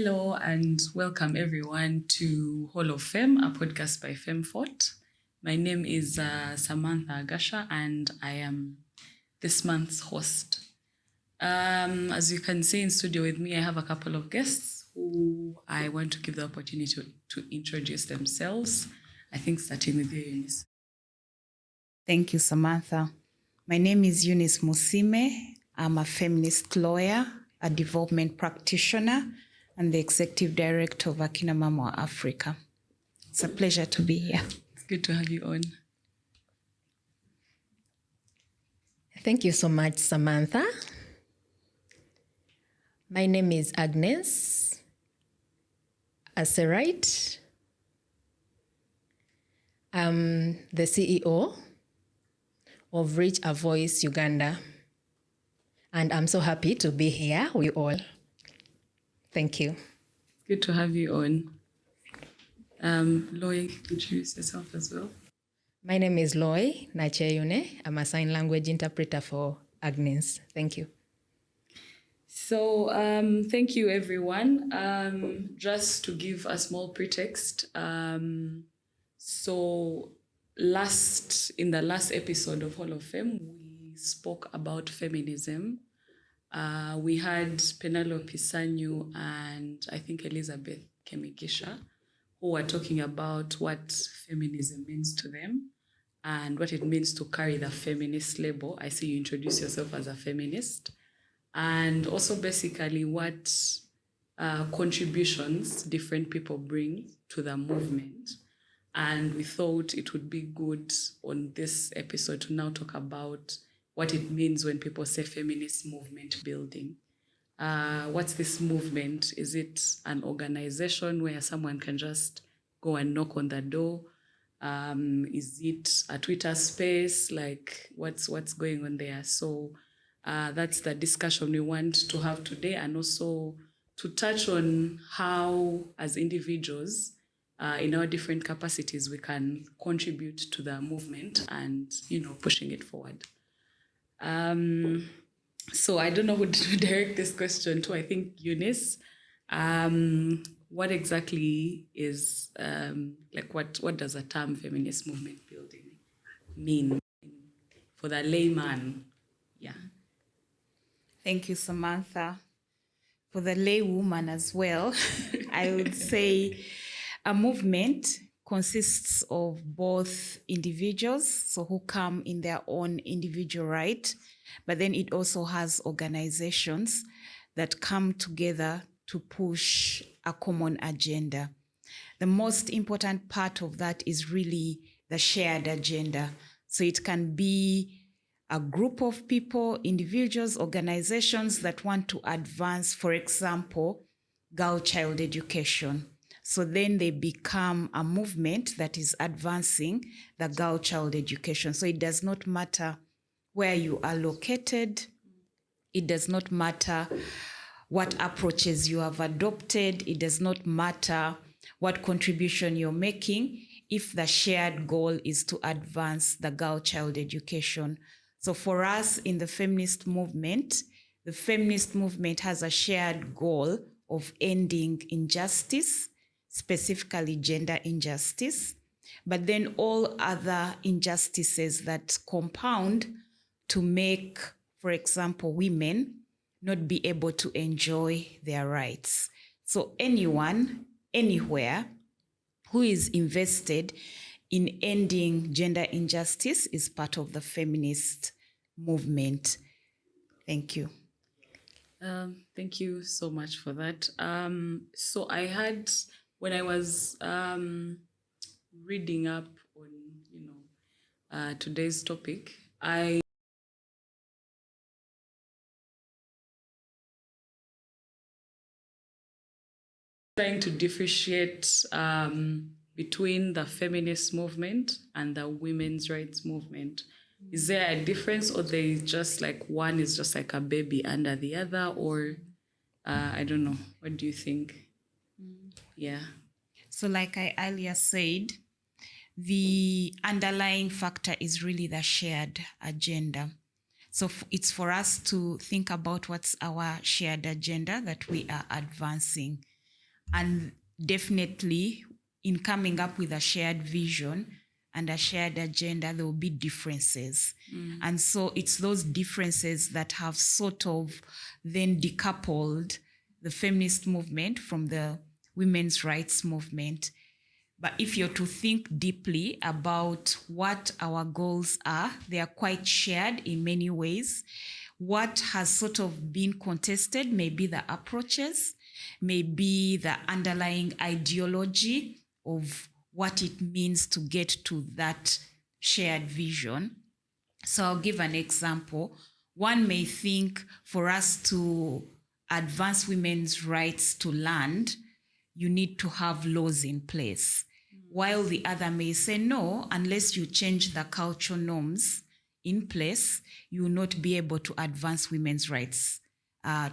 Hello and welcome everyone to Hall of Fame, a podcast by FemFort. My name is Samantha Agasha and I am this month's host. As you can see in studio with me, I have a couple of guests who I want to give the opportunity to introduce themselves. I think starting with you, Eunice. Thank you, Samantha. My name is Eunice Musiime. I'm a feminist lawyer, a development practitioner, and the executive director of Akina Mama Africa. It's a pleasure to be here. It's good to have you on. Thank you so much, Samantha. My name is Agnes, Aserait. I'm the CEO of Reach a Voice Uganda. And I'm so happy to be here with you all. Thank you. Good to have you on. Loy, introduce yourself as well. My name is Loy Nacheyune. I'm a sign language interpreter for Agnes. Thank you. So thank you, everyone. Just to give a small pretext. So in the last episode of Hall of Fame, we spoke about feminism. We had Penelope Sanyu and I think Elizabeth Kemigisha, who were talking about what feminism means to them and what it means to carry the feminist label. I see you introduce yourself as a feminist. And also basically what contributions different people bring to the movement. And we thought it would be good on this episode to now talk about what it means when people say feminist movement building. What's this movement? Is it an organization where someone can just go and knock on the door? Is it a Twitter space? Like what's going on there? So that's the discussion we want to have today, and also to touch on how, as individuals, in our different capacities, we can contribute to the movement and, pushing it forward. So I don't know who to direct this question to. I think Eunice. What exactly is what does a term feminist movement building mean for the layman? Yeah. Thank you, Samantha. For the laywoman as well, I would say a movement consists of both individuals, so who come in their own individual right, but then it also has organizations that come together to push a common agenda. The most important part of that is really the shared agenda. So it can be a group of people, individuals, organizations that want to advance, for example, girl-child education. So then they become a movement that is advancing the girl-child education. So it does not matter where you are located. It does not matter what approaches you have adopted. It does not matter what contribution you're making if the shared goal is to advance the girl-child education. So for us in the feminist movement has a shared goal of ending injustice, specifically gender injustice, but then all other injustices that compound to make, for example, women not be able to enjoy their rights. So anyone, anywhere, who is invested in ending gender injustice is part of the feminist movement. Thank you. Thank you so much for that. So I had, when I was reading up on, today's topic, I trying to differentiate between the feminist movement and the women's rights movement. Is there a difference, or there is just like one is just like a baby under the other, or I don't know. What do you think? Yeah. So like I earlier said, the underlying factor is really the shared agenda. So it's for us to think about what's our shared agenda that we are advancing. And definitely in coming up with a shared vision and a shared agenda, there will be differences. And so it's those differences that have sort of then decoupled the feminist movement from the women's rights movement. But if you're to think deeply about what our goals are, they are quite shared in many ways. What has sort of been contested may be the approaches, may be the underlying ideology of what it means to get to that shared vision. So I'll give an example. One may think for us to advance women's rights to land, you need to have laws in place. While the other may say, no, unless you change the cultural norms in place, you will not be able to advance women's rights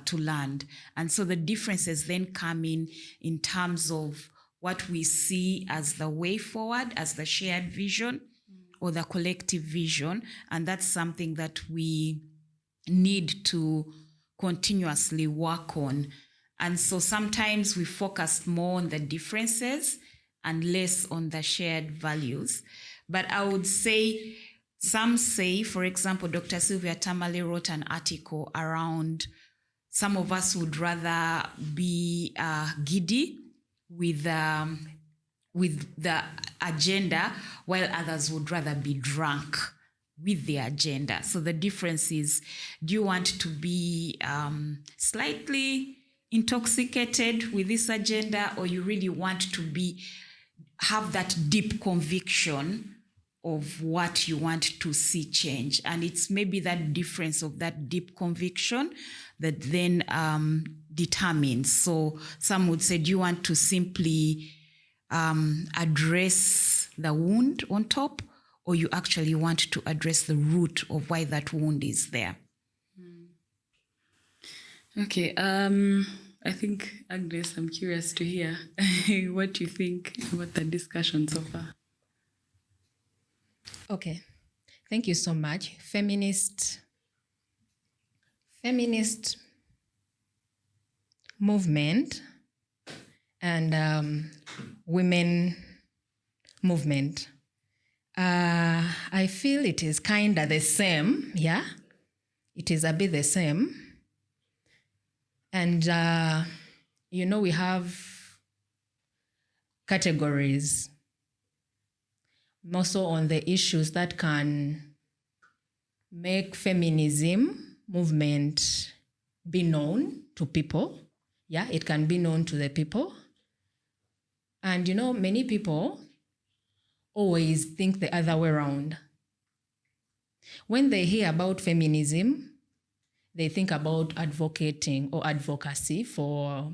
to land. And so the differences then come in terms of what we see as the way forward, as the shared vision or the collective vision. And that's something that we need to continuously work on. And so sometimes we focus more on the differences and less on the shared values. But I would say, some say, for example, Dr. Sylvia Tamale wrote an article around some of us would rather be giddy with the agenda, while others would rather be drunk with the agenda. So the difference is, do you want to be slightly intoxicated with this agenda, or you really want to have that deep conviction of what you want to see change? And it's maybe that difference of that deep conviction that then determines. So some would say, do you want to simply address the wound on top, or you actually want to address the root of why that wound is there? Okay, I think, Agnes, I'm curious to hear what you think about the discussion so far. Okay, thank you so much. Feminist movement and women movement. I feel it is kind of the same, yeah? It is a bit the same. And, we have categories, more so on the issues that can make feminism movement be known to people. Yeah, it can be known to the people. And, many people always think the other way around. When they hear about feminism, they think about advocating or advocacy for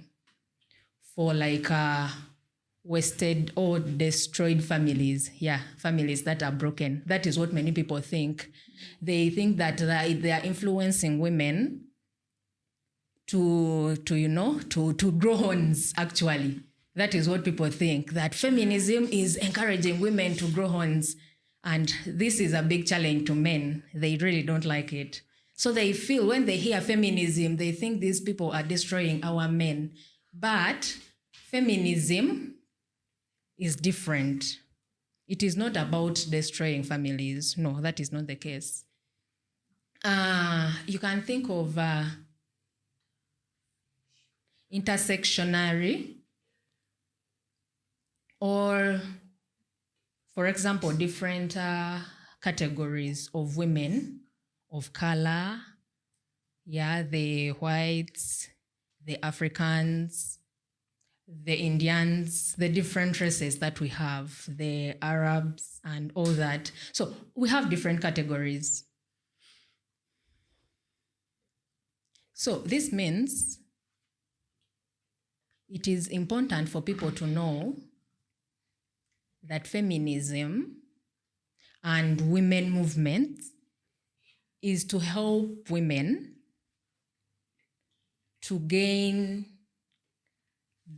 like wasted or destroyed families. Yeah, families that are broken. That is what many people think. They think that they are influencing women to grow horns, actually. That is what people think, that feminism is encouraging women to grow horns. And this is a big challenge to men. They really don't like it. So they feel when they hear feminism, they think these people are destroying our men. But feminism is different. It is not about destroying families. No, that is not the case. You can think of intersectionary, or, for example, different categories of women of color, yeah, the whites, the Africans, the Indians, the different races that we have, the Arabs and all that. So we have different categories. So this means it is important for people to know that feminism and women movements is to help women to gain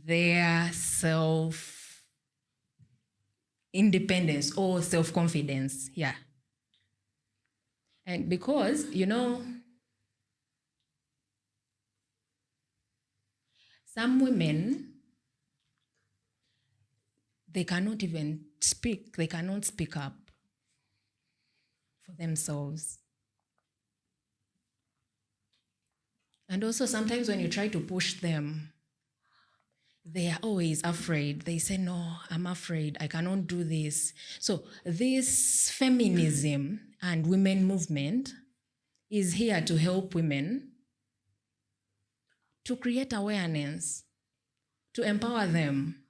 their self-independence or self-confidence, yeah. And because, some women they cannot even speak. They cannot speak up for themselves. And also sometimes when you try to push them, they are always afraid. They say, no, I'm afraid. I cannot do this. So this feminism and women movement is here to help women to create awareness, to empower them,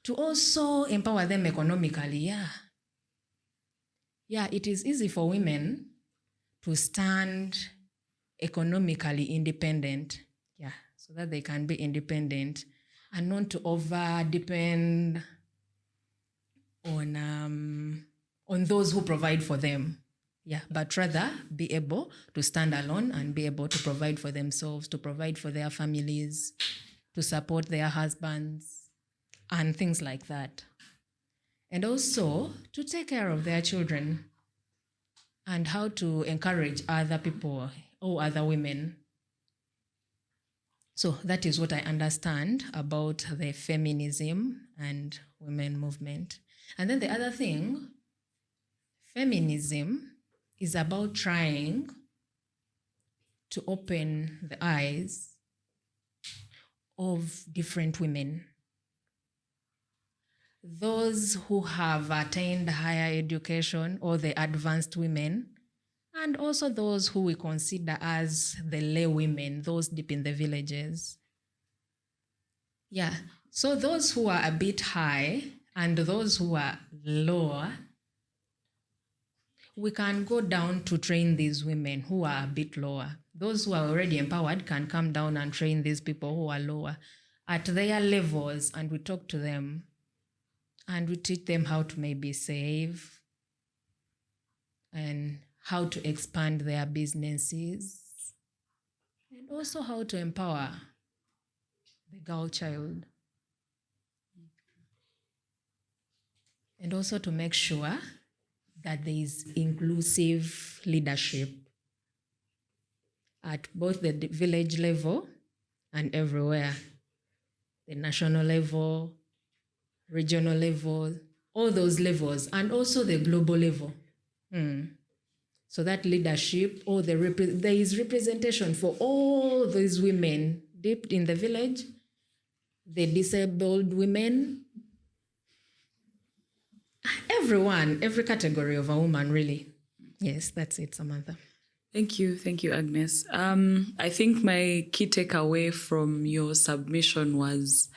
to also empower them economically. Yeah, it is easy for women to stand economically independent, so that they can be independent and not to over depend on those who provide for them. But rather be able to stand alone and be able to provide for themselves, to provide for their families, to support their husbands, and things like that. And also to take care of their children and how to encourage other people or other women. So that is what I understand about the feminism and women movement. And then the other thing, feminism is about trying to open the eyes of different women. Those who have attained higher education or the advanced women, and also those who we consider as the lay women, those deep in the villages. So those who are a bit high and those who are lower, we can go down to train these women who are a bit lower. Those who are already empowered can come down and train these people who are lower at their levels, and we talk to them and we teach them how to maybe save and how to expand their businesses, and also how to empower the girl child. And also to make sure that there is inclusive leadership at both the village level and everywhere, the national level, regional level, all those levels, and also the global level. So that leadership, or there is representation for all these women deep in the village, the disabled women, everyone, every category of a woman, really. Yes, that's it, Samantha. Thank you, Agnes. I think my key takeaway from your submission was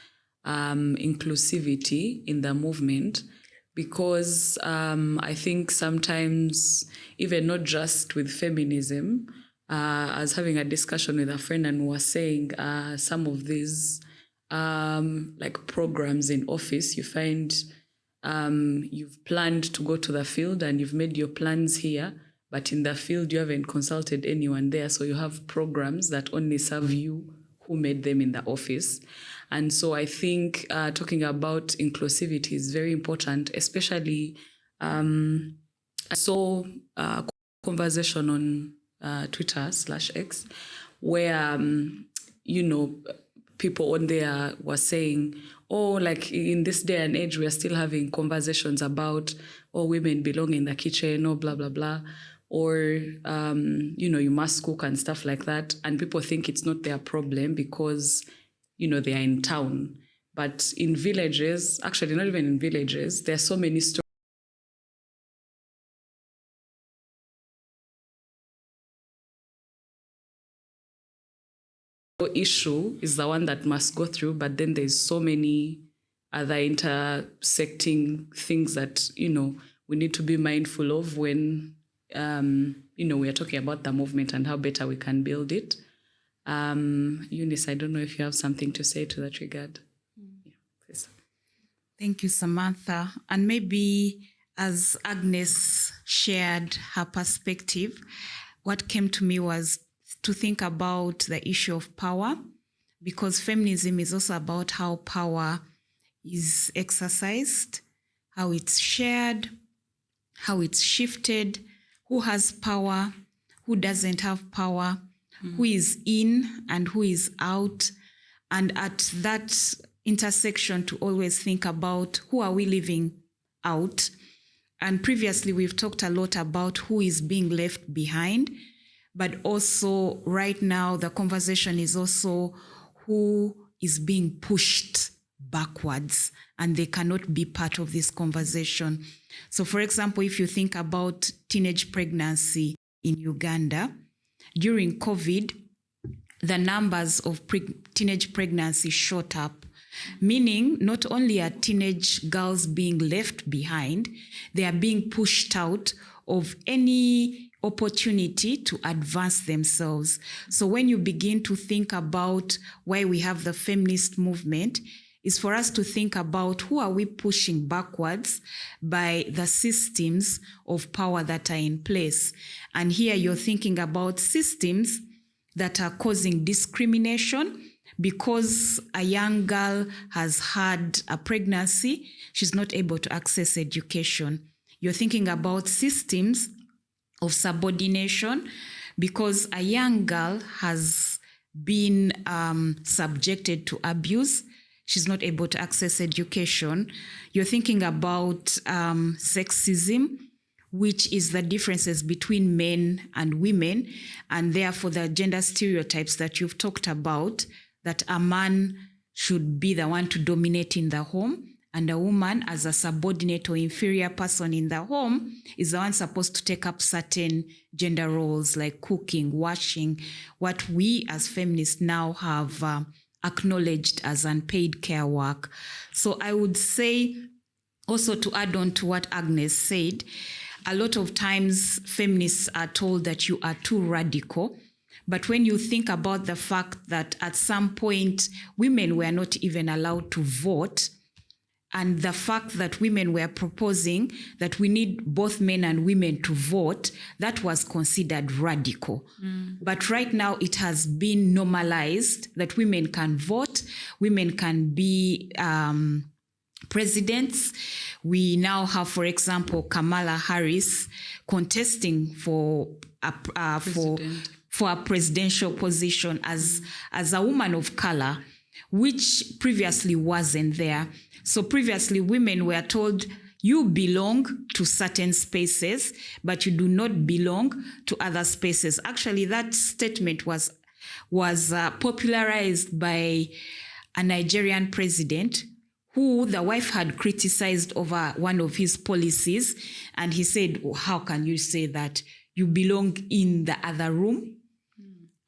inclusivity in the movement, because I think sometimes, even not just with feminism, I was having a discussion with a friend and we were saying some of these like programs in office, you find you've planned to go to the field and you've made your plans here, but in the field you haven't consulted anyone there, so you have programs that only serve you who made them in the office. And so I think talking about inclusivity is very important, especially I saw a conversation on Twitter/X where, people on there were saying, like in this day and age, we are still having conversations about, women belong in the kitchen, or blah, blah, blah, or, you must cook and stuff like that. And people think it's not their problem because they are in town. But in villages, actually not even in villages, there are so many stories. Issue is the one that must go through, but then there's so many other intersecting things that, we need to be mindful of when, we are talking about the movement and how better we can build it. Eunice, I don't know if you have something to say to that regard. Yeah, please. Thank you, Samantha. And maybe as Agnes shared her perspective, what came to me was to think about the issue of power, because feminism is also about how power is exercised, how it's shared, how it's shifted, who has power, who doesn't have power, who is in and who is out. And at that intersection to always think about who are we leaving out. And previously, we've talked a lot about who is being left behind, but also right now, the conversation is also who is being pushed backwards, and they cannot be part of this conversation. So, for example, if you think about teenage pregnancy in Uganda, during COVID, the numbers of teenage pregnancy shot up, meaning not only are teenage girls being left behind, they are being pushed out of any opportunity to advance themselves. So when you begin to think about why we have the feminist movement, is for us to think about who are we pushing backwards by the systems of power that are in place. And here you're thinking about systems that are causing discrimination. Because a young girl has had a pregnancy, she's not able to access education. You're thinking about systems of subordination because a young girl has been subjected to abuse. She's not able to access education. You're thinking about sexism, which is the differences between men and women, and therefore the gender stereotypes that you've talked about, that a man should be the one to dominate in the home, and a woman as a subordinate or inferior person in the home is the one supposed to take up certain gender roles like cooking, washing, what we as feminists now have acknowledged as unpaid care work. So I would say, also to add on to what Agnes said, a lot of times feminists are told that you are too radical. But when you think about the fact that at some point women were not even allowed to vote, and the fact that women were proposing that we need both men and women to vote, that was considered radical. But right now it has been normalized that women can vote, women can be presidents. We now have, for example, Kamala Harris contesting for a presidential position as a woman of color, which previously wasn't there. So previously women were told, you belong to certain spaces, but you do not belong to other spaces. Actually, that statement was popularized by a Nigerian president who the wife had criticized over one of his policies. And he said, how can you say that? You belong in the other room,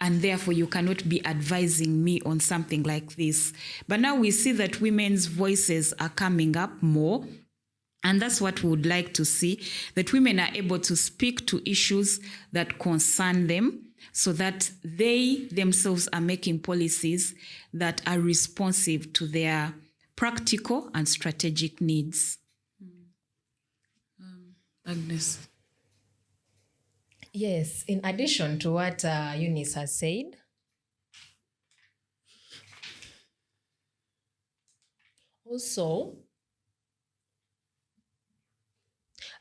and therefore you cannot be advising me on something like this. But now we see that women's voices are coming up more, and that's what we would like to see, that women are able to speak to issues that concern them so that they themselves are making policies that are responsive to their practical and strategic needs. Agnes. Yes, in addition to what Eunice has said, also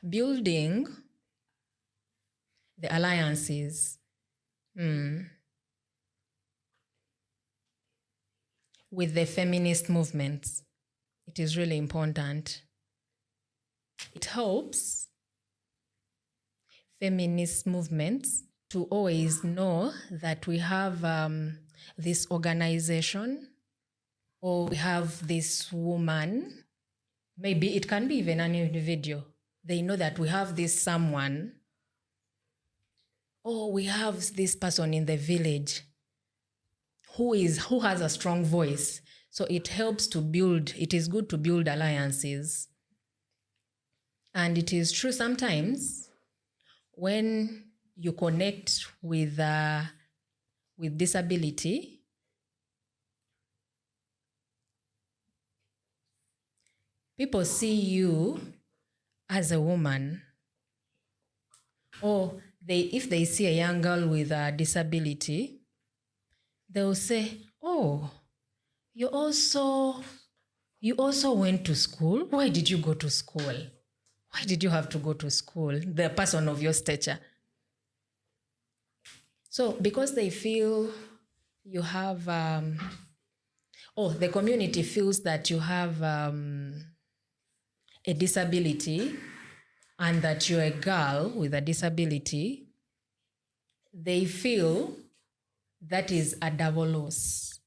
building the alliances with the feminist movements, it is really important. It helps feminist movements to always know that we have this organization, or we have this woman. Maybe it can be even an individual. They know that we have this someone, or we have this person in the village who has a strong voice. So it helps to build, it is good to build alliances. And it is true sometimes when you connect with disability, people see you as a woman, or if they see a young girl with a disability, they'll say, oh, you also went to school? Why did you go to school? Why did you have to go to school? The person of your stature. So because they feel you have, the community feels that you have a disability and that you're a girl with a disability, they feel that is a double loss.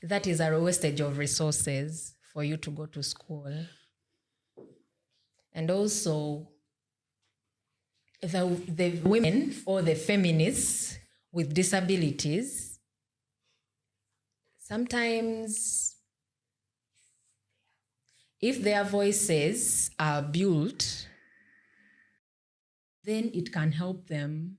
That is a wastage of resources for you to go to school. And also, the women or the feminists with disabilities, sometimes if their voices are built, then it can help them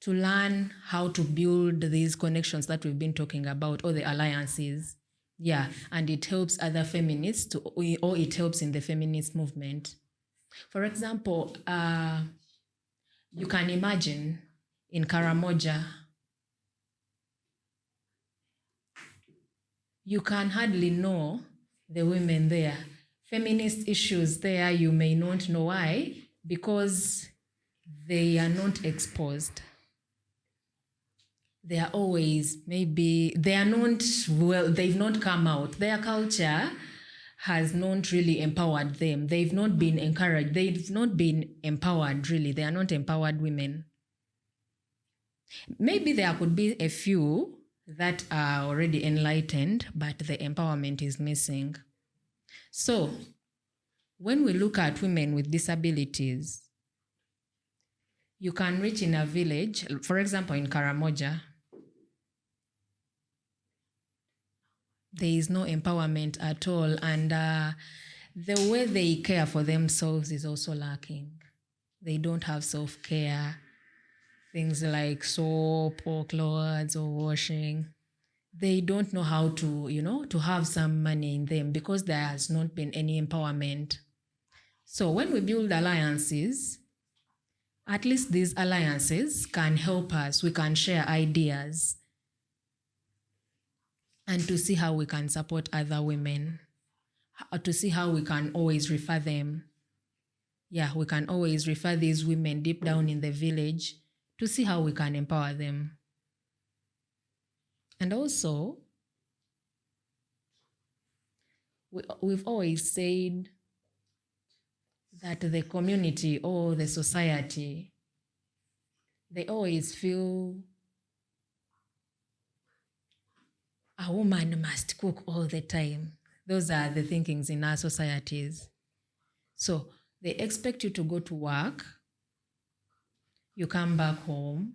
to learn how to build these connections that we've been talking about, or the alliances. Yeah, and it helps other feminists or it helps in the feminist movement. For example, you can imagine in Karamoja, you can hardly know the women there. Feminist issues there, you may not know why, because they are not exposed. They are always, maybe, they are not, well, they've not come out. Their culture has not really empowered them. They've not been encouraged. They've not been empowered, really. They are not empowered women. Maybe there could be a few that are already enlightened, but the empowerment is missing. So, when we look at women with disabilities, you can reach in a village, for example, in Karamoja, there is no empowerment at all, and the way they care for themselves is also lacking. They don't have self-care, things like soap or clothes or washing. They don't know how to, to have some money in them because there has not been any empowerment. So when we build alliances, at least these alliances can help us. We can share ideas and to see how we can support other women, to see how we can always refer them. Yeah, we can always refer these women deep down in the village to see how we can empower them. And also, we've always said that the community or the society, they always feel a woman must cook all the time. Those are the thinkings in our societies. So they expect you to go to work, you come back home,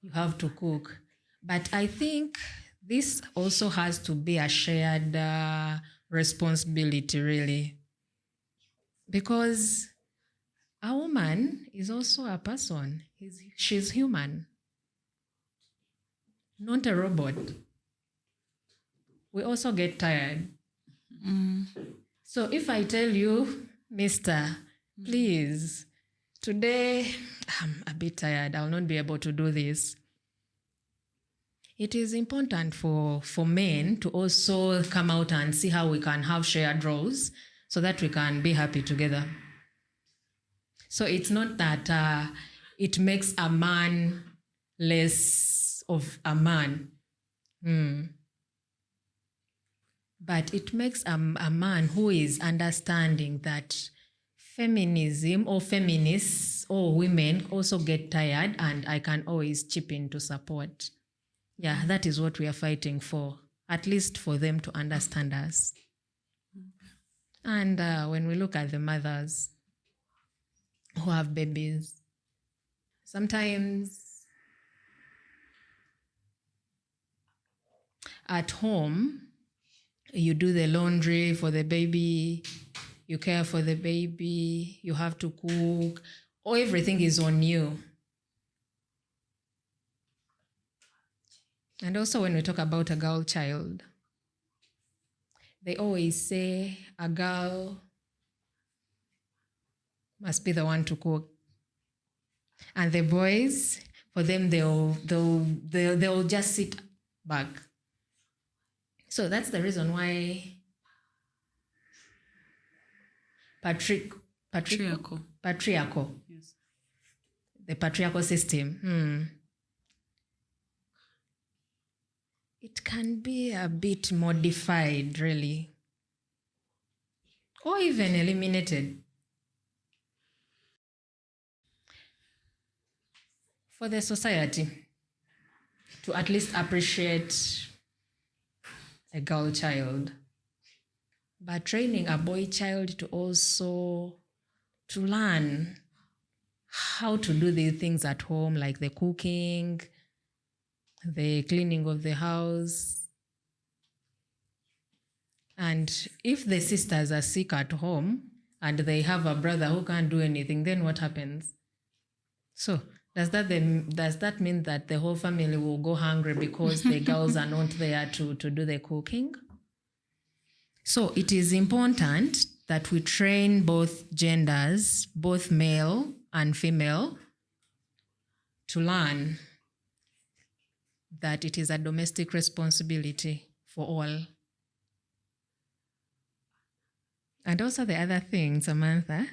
you have to cook. But I think this also has to be a shared responsibility, really. Because a woman is also a person. She's human, not a robot. We also get tired. So if I tell you, Mister, please, today I'm a bit tired, I'll not be able to do this. It is important for men to also come out and see how we can have shared roles so that we can be happy together. So it's not that it makes a man less of a man. But it makes a man who is understanding that feminism or feminists or women also get tired, and I can always chip in to support. Yeah, that is what we are fighting for, at least for them to understand us. And when we look at the mothers who have babies, sometimes at home, you do the laundry for the baby, you care for the baby, you have to cook, or everything is on you. And also when we talk about a girl child, they always say a girl must be the one to cook. And the boys, for them, they'll just sit back. So that's the reason why patriarchal. Yes. The patriarchal system. it can be a bit modified, really, or even eliminated. For the society to at least appreciate a girl child, but training a boy child to also to learn how to do these things at home, like the cooking, the cleaning of the house. And if the sisters are sick at home and they have a brother who can't do anything, then what happens? So does that mean that the whole family will go hungry because the girls are not there to do the cooking? So it is important that we train both genders, both male and female, to learn that it is a domestic responsibility for all. And also the other thing, Samantha,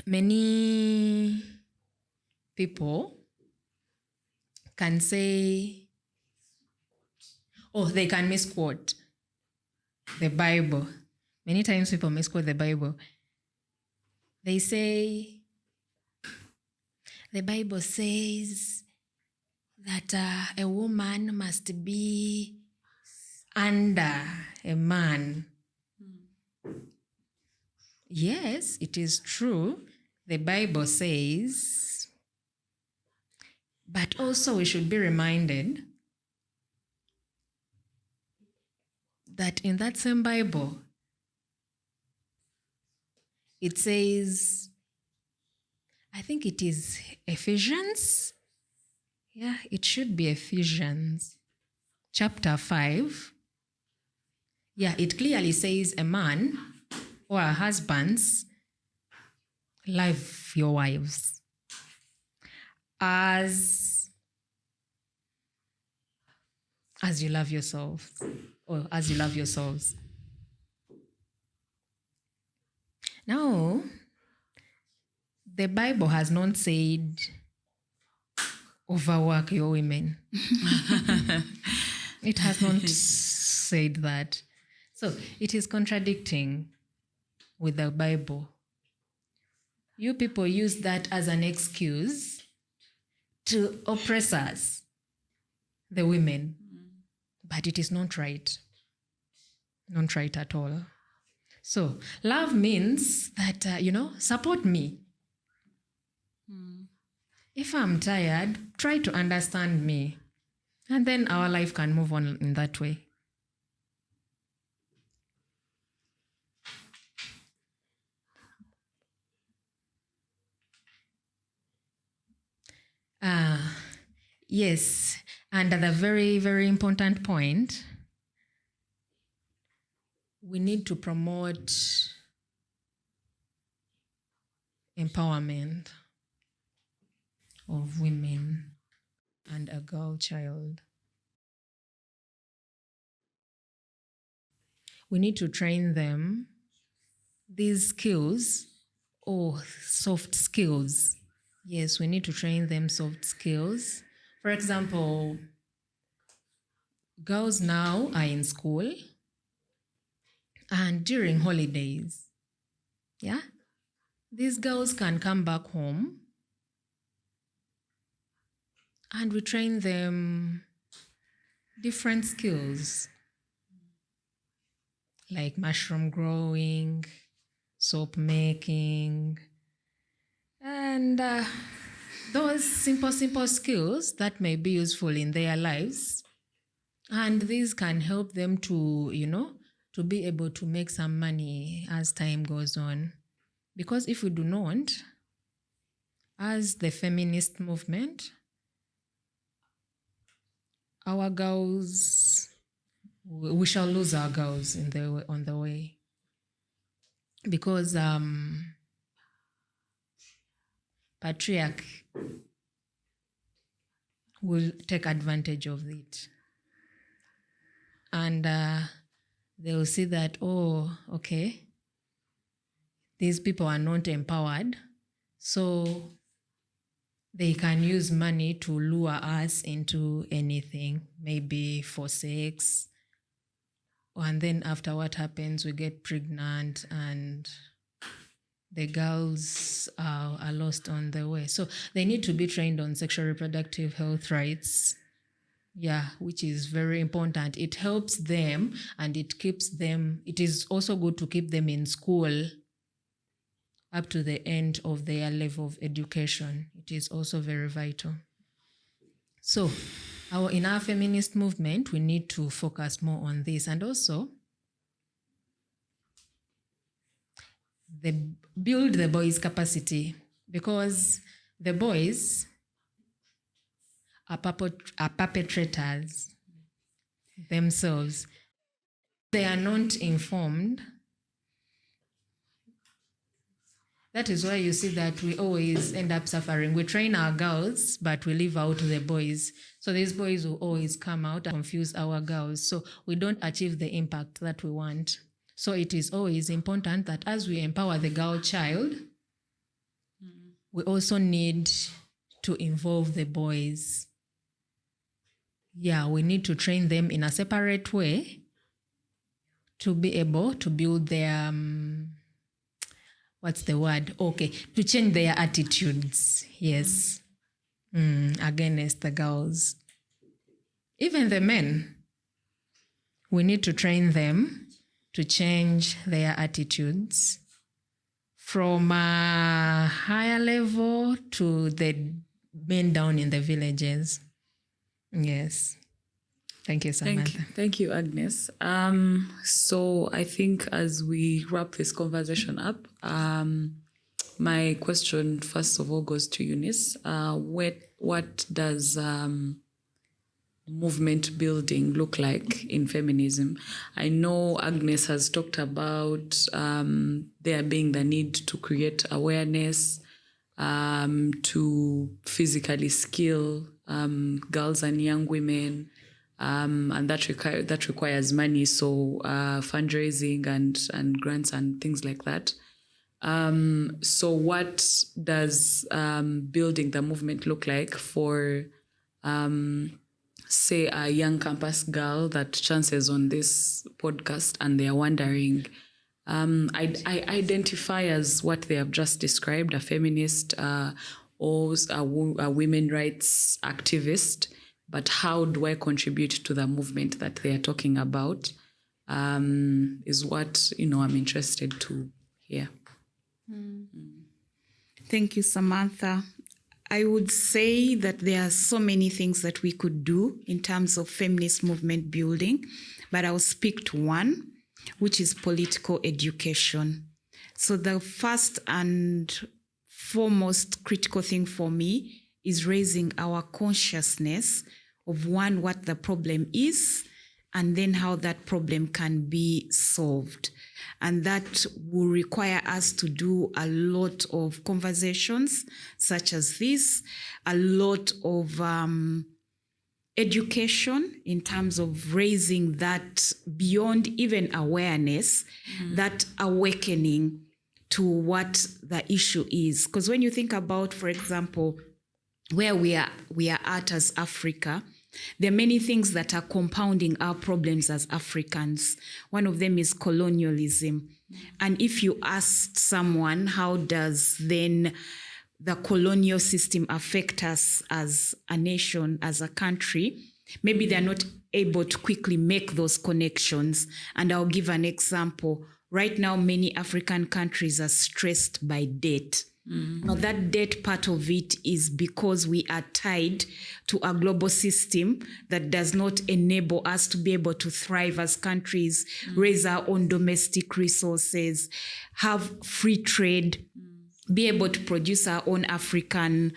many people can say, they can misquote the Bible. Many times people misquote the Bible. They say, the Bible says that a woman must be under a man. Yes, it is true. The Bible says, but also we should be reminded that in that same Bible, it says, I think it is Ephesians. Yeah, it should be Ephesians, chapter 5. Yeah, it clearly says a man or a husbands, love your wives as you love yourselves, or as you love yourselves. Now, the Bible has not said overwork your women. It has not said that. So it is contradicting with the Bible. You people use that as an excuse to oppress us, the women. But it is not right. Not right at all. So love means that, support me. If I'm tired, try to understand me. And then our life can move on in that way. Yes, and the very, very important point, we need to promote empowerment of women and a girl child. We need to train them these skills or soft skills. Yes, we need to train them soft skills. For example, girls now are in school and during holidays, these girls can come back home and we train them different skills like mushroom growing, soap making, and those simple skills that may be useful in their lives. And these can help them to, to be able to make some money as time goes on. Because if we do not, as the feminist movement, our girls, we shall lose our girls on the way. Because patriarch will take advantage of it. And they will see that, these people are not empowered. So they can use money to lure us into anything, maybe for sex. And then after what happens, we get pregnant and the girls are lost on the way. So they need to be trained on sexual reproductive health rights. Yeah, which is very important. It helps them and it keeps them. It is also good to keep them in school up to the end of their level of education. It is also very vital. So in our feminist movement, we need to focus more on this, and also build the boys' capacity, because the boys are perpetrators themselves. They are not informed. That is why you see that we always end up suffering. We train our girls, but we leave out the boys. So these boys will always come out and confuse our girls. So we don't achieve the impact that we want. So it is always important that as we empower the girl child, we also need to involve the boys. Yeah, we need to train them in a separate way to be able to build their, to change their attitudes, yes, against the girls. Even the men, we need to train them to change their attitudes from a higher level to the men down in the villages. Yes. Thank you, Samantha. Thank you, Agnes. So I think as we wrap this conversation up, my question first of all goes to Eunice. What does movement building look like in feminism? I know Agnes has talked about there being the need to create awareness, to physically skill girls and young women, and that requires money, so fundraising and grants and things like that. So what does building the movement look like for say a young campus girl that chances on this podcast and they are wondering, I identify as what they have just described, a feminist or a women rights activist, but how do I contribute to the movement that they are talking about, is what, I'm interested to hear. Thank you, Samantha. I would say that there are so many things that we could do in terms of feminist movement building, but I'll speak to one, which is political education. So the first and foremost critical thing for me is raising our consciousness of one, what the problem is, and then how that problem can be solved. And that will require us to do a lot of conversations such as this, a lot of education in terms of raising that beyond even awareness, that awakening to what the issue is. Because when you think about, for example, where we are at as Africa, there are many things that are compounding our problems as Africans. One of them is colonialism. And if you asked someone, how does then the colonial system affect us as a nation, as a country, maybe they're not able to quickly make those connections. And I'll give an example. Right now, many African countries are stressed by debt. Now, that debt part of it is because we are tied to a global system that does not enable us to be able to thrive as countries, raise our own domestic resources, have free trade, be able to produce our own African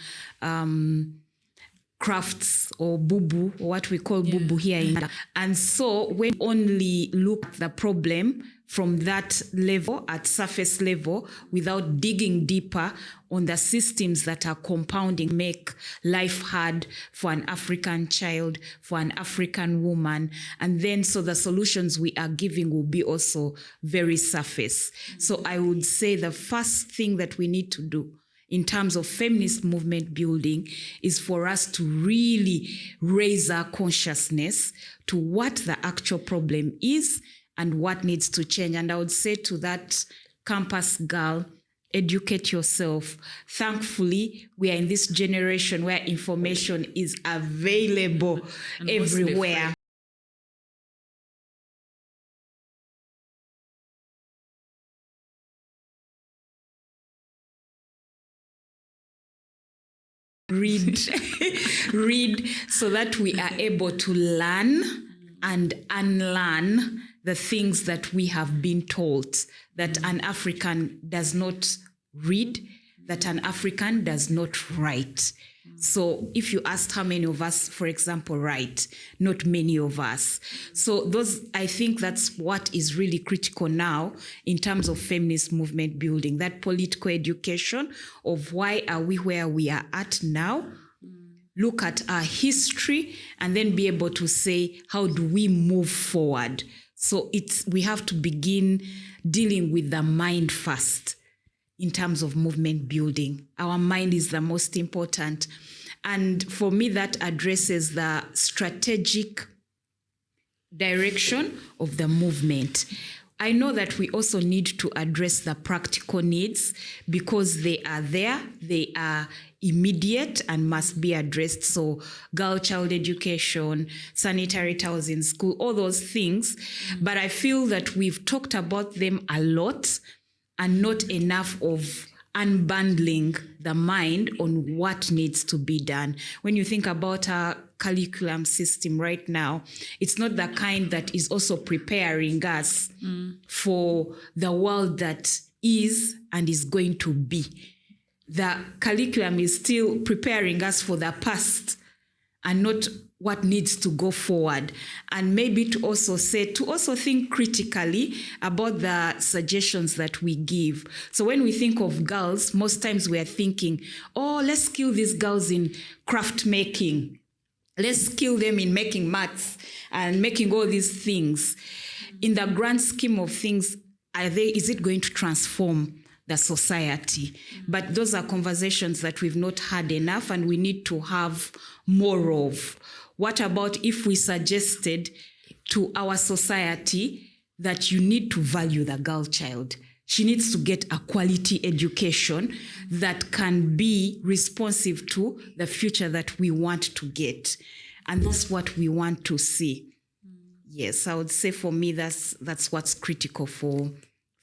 crafts or bubu, or what we call bubu here in Ghana. And so we only look at the problem from that level, at surface level, without digging deeper on the systems that are compounding, make life hard for an African child, for an African woman. And then so the solutions we are giving will be also very surface. So I would say the first thing that we need to do in terms of feminist movement building is for us to really raise our consciousness to what the actual problem is and what needs to change. And I would say to that campus girl, educate yourself. Thankfully, we are in this generation where information is available and everywhere. Read so that we are able to learn and unlearn the things that we have been told, that an African does not read, that an African does not write. So if you asked how many of us, for example, write, not many of us. So I think that's what is really critical now in terms of feminist movement building, that political education of why are we where we are at now, look at our history, and then be able to say, how do we move forward? So we have to begin dealing with the mind first in terms of movement building. Our mind is the most important. And for me, that addresses the strategic direction of the movement. I know that we also need to address the practical needs because they are there, they are immediate and must be addressed. So girl-child education, sanitary towels in school, all those things. But I feel that we've talked about them a lot and not enough of unbundling the mind on what needs to be done. When you think about our curriculum system right now, it's not the kind that is also preparing us for the world that is and is going to be. The curriculum is still preparing us for the past and not what needs to go forward. And maybe to also think critically about the suggestions that we give. So when we think of girls, most times we are thinking, let's skill these girls in craft making. Let's skill them in making maths and making all these things. In the grand scheme of things, is it going to transform the society? But those are conversations that we've not had enough and we need to have more of. What about if we suggested to our society that you need to value the girl child? She needs to get a quality education that can be responsive to the future that we want to get. And that's what we want to see. Yes, I would say for me, that's what's critical for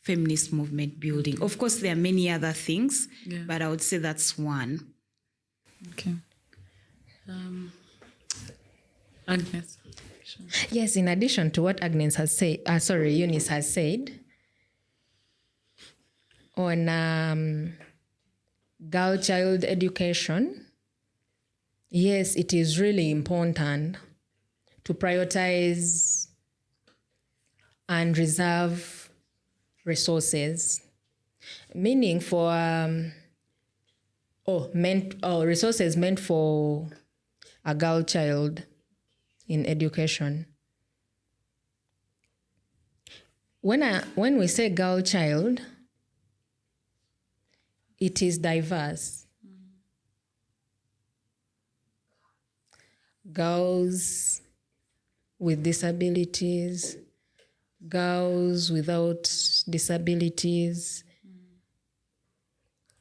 feminist movement building. Of course, there are many other things, but I would say that's one. Okay. Agnes. Yes, in addition to what Agnes has said, Eunice has said, on girl-child education, yes, it is really important to prioritize and reserve resources, meaning for resources meant for a girl child in education. When we say girl child, it is diverse. Girls with disabilities, girls without disabilities,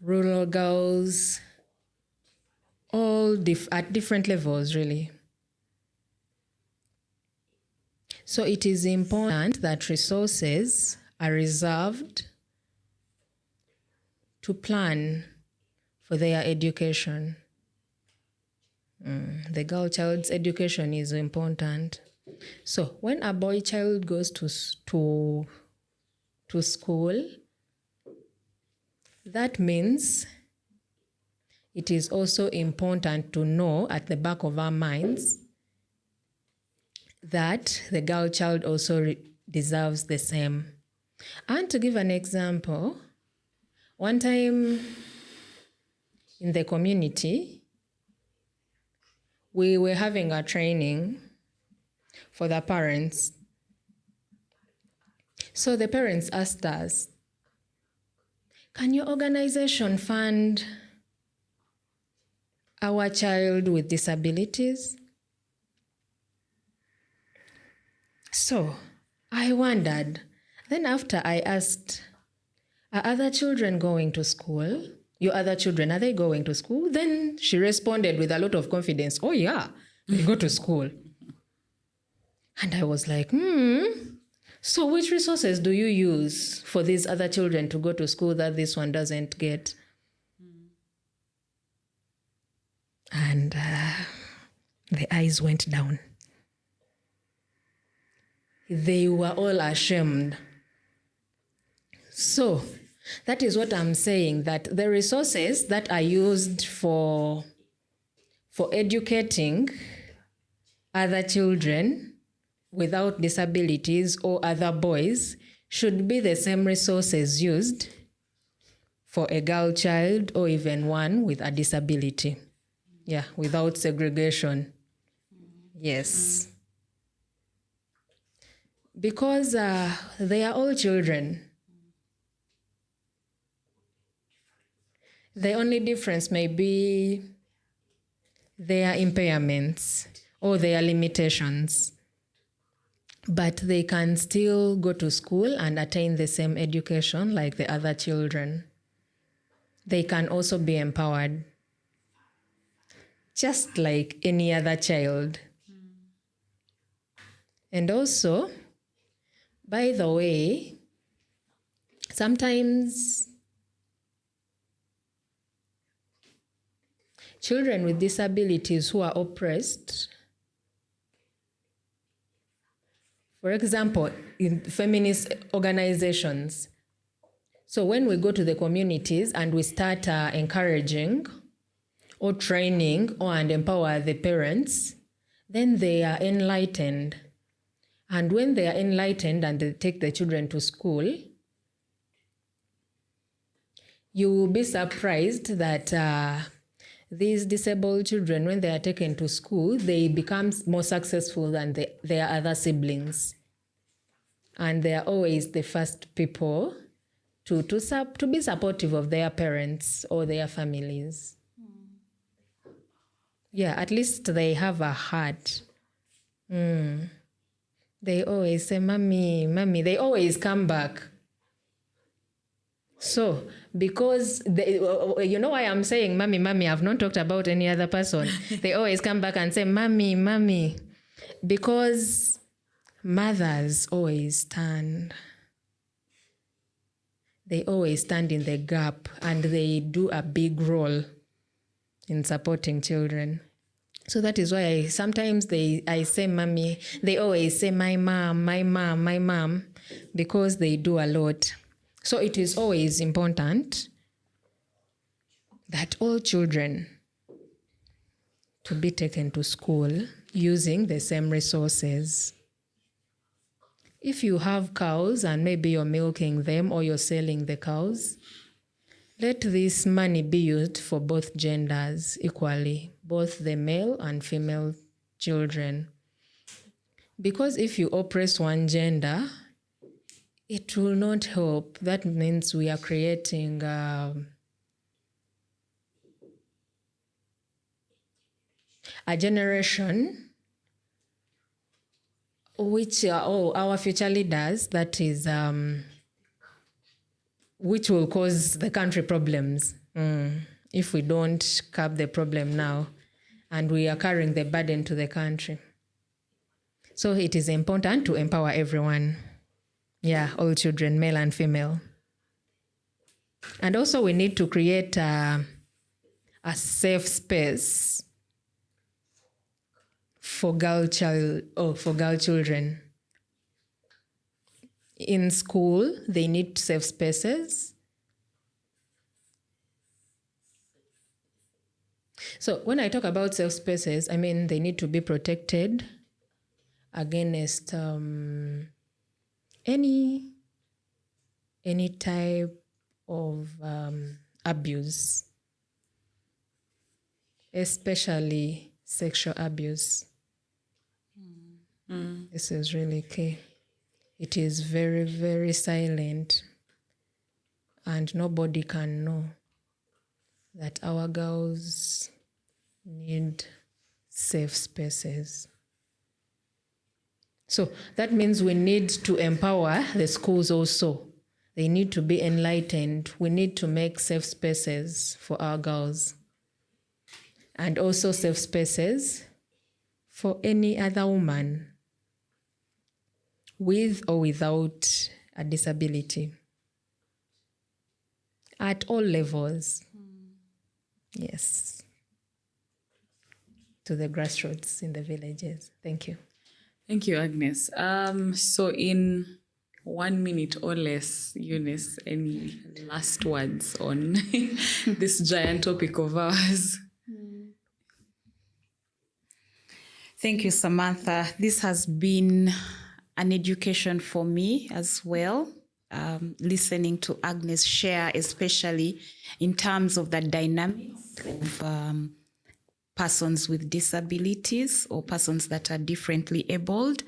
rural girls, all at different levels, really. So it is important that resources are reserved to plan for their education. The girl child's education is important. So when a boy child goes to school, that means it is also important to know at the back of our minds that the girl child also deserves the same. And to give an example, one time in the community, we were having a training for the parents. So the parents asked us, can your organization fund our child with disabilities. So I wondered, then after I asked, are other children going to school? Your other children, are they going to school? Then she responded with a lot of confidence, oh yeah, they go to school. And I was like, so which resources do you use for these other children to go to school that this one doesn't get? And the eyes went down. They were all ashamed. So that is what I'm saying, that the resources that are used for educating other children without disabilities or other boys should be the same resources used for a girl child or even one with a disability. Yeah, without segregation. Yes. Because they are all children. The only difference may be their impairments or their limitations. But they can still go to school and attain the same education like the other children. They can also be empowered, just like any other child. And also, by the way, sometimes children with disabilities who are oppressed, for example, in feminist organizations. So when we go to the communities and we start encouraging or training and empower the parents, then they are enlightened. And when they are enlightened and they take the children to school, you will be surprised that these disabled children, when they are taken to school, they become more successful than their other siblings. And they are always the first people to be supportive of their parents or their families. Yeah, at least they have a heart. They always say, mommy, mommy. They always come back. So, because you know why I'm saying mommy, mommy, I've not talked about any other person. They always come back and say, mommy, mommy. Because mothers always stand. They always stand in the gap and they do a big role in supporting children. So that is why sometimes I say mommy. They always say my mom, my mom, my mom, because they do a lot. So it is always important that all children to be taken to school using the same resources. If you have cows and maybe you're milking them or you're selling the cows, let this money be used for both genders equally, both the male and female children. Because if you oppress one gender, it will not help. That means we are creating a generation which our future leaders, that is, which will cause the country problems if we don't curb the problem now, and we are carrying the burden to the country. So it is important to empower everyone. Yeah, all children, male and female. And also we need to create a safe space for girl children. In school, they need safe spaces. So when I talk about safe spaces, I mean they need to be protected against any type of abuse, especially sexual abuse. This is really key. It is very, very silent, and nobody can know that our girls need safe spaces. So that means we need to empower the schools also. They need to be enlightened. We need to make safe spaces for our girls. And also safe spaces for any other woman with or without a disability. At all levels. Yes. To the grassroots in the villages. Thank you. Thank you, Agnes. So in 1 minute or less, Eunice, any last words on this giant topic of ours? Thank you, Samantha. This has been an education for me as well, listening to Agnes share, especially in terms of the dynamics of persons with disabilities or persons that are differently abled.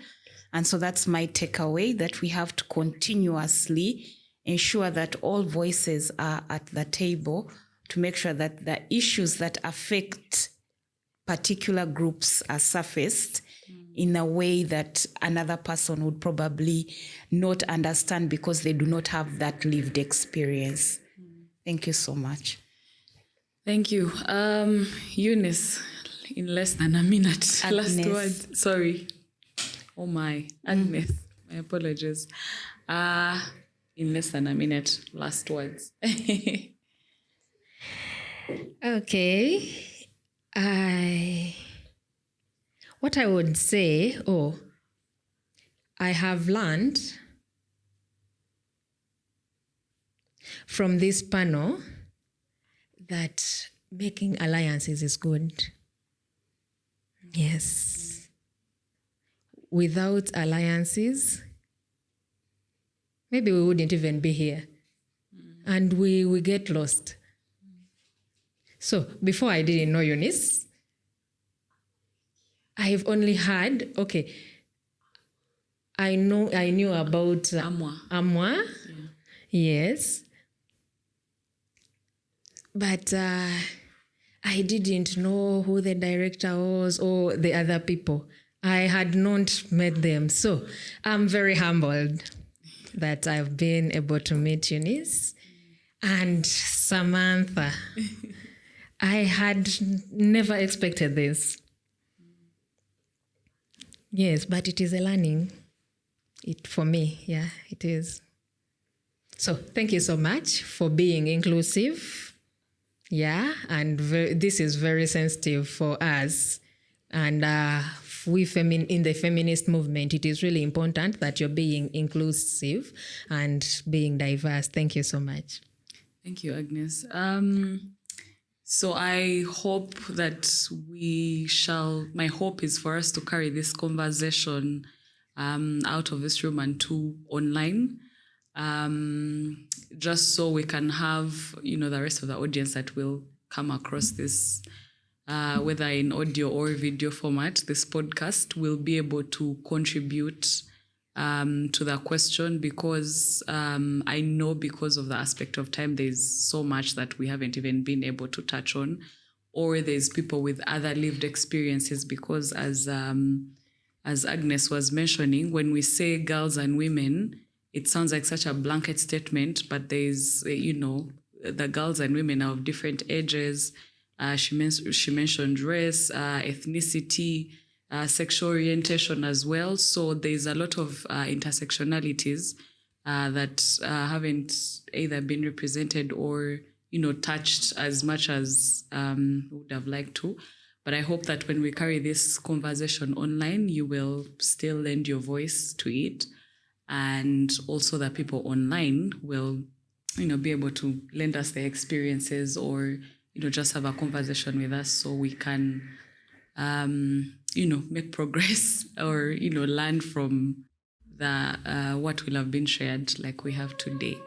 And so that's my takeaway, that we have to continuously ensure that all voices are at the table to make sure that the issues that affect particular groups are surfaced in a way that another person would probably not understand because they do not have that lived experience. Thank you so much. Thank you. Eunice, in less than a minute. Agnes. Last word. Sorry. Oh my. Agnes. My apologies. In less than a minute. Last words. Okay. What I would say, I have learned from this panel that making alliances is good. Yes. Without alliances, maybe we wouldn't even be here. And we get lost. So before I didn't know Eunice, I've only heard, I knew about Amwa. Yes. But I didn't know who the director was or the other people. I had not met them. So I'm very humbled that I've been able to meet Eunice and Samantha. I had never expected this. Yes, but it is a learning. For me, it is. So thank you so much for being inclusive. And this is very sensitive for us. And in the feminist movement, it is really important that you're being inclusive and being diverse. Thank you so much. Thank you, Agnes. So I hope that my hope is for us to carry this conversation out of this room and to online, just so we can have, the rest of the audience that will come across this, whether in audio or video format, this podcast will be able to contribute to the question, because I know because of the aspect of time, there's so much that we haven't even been able to touch on, or there's people with other lived experiences, because as Agnes was mentioning, when we say girls and women, it sounds like such a blanket statement, but there's, the girls and women are of different ages. She mentioned race, ethnicity, sexual orientation as well. So there's a lot of intersectionalities that haven't either been represented or, touched as much as we would have liked to. But I hope that when we carry this conversation online, you will still lend your voice to it. And also that people online will, be able to lend us their experiences or, just have a conversation with us so we can, make progress or, learn from what will have been shared like we have today.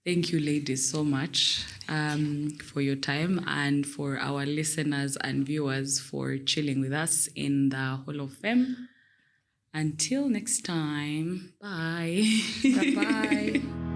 Thank you, ladies, so much for your time, and for our listeners and viewers for chilling with us in the Hall of Fame. Until next time, bye. Bye-bye.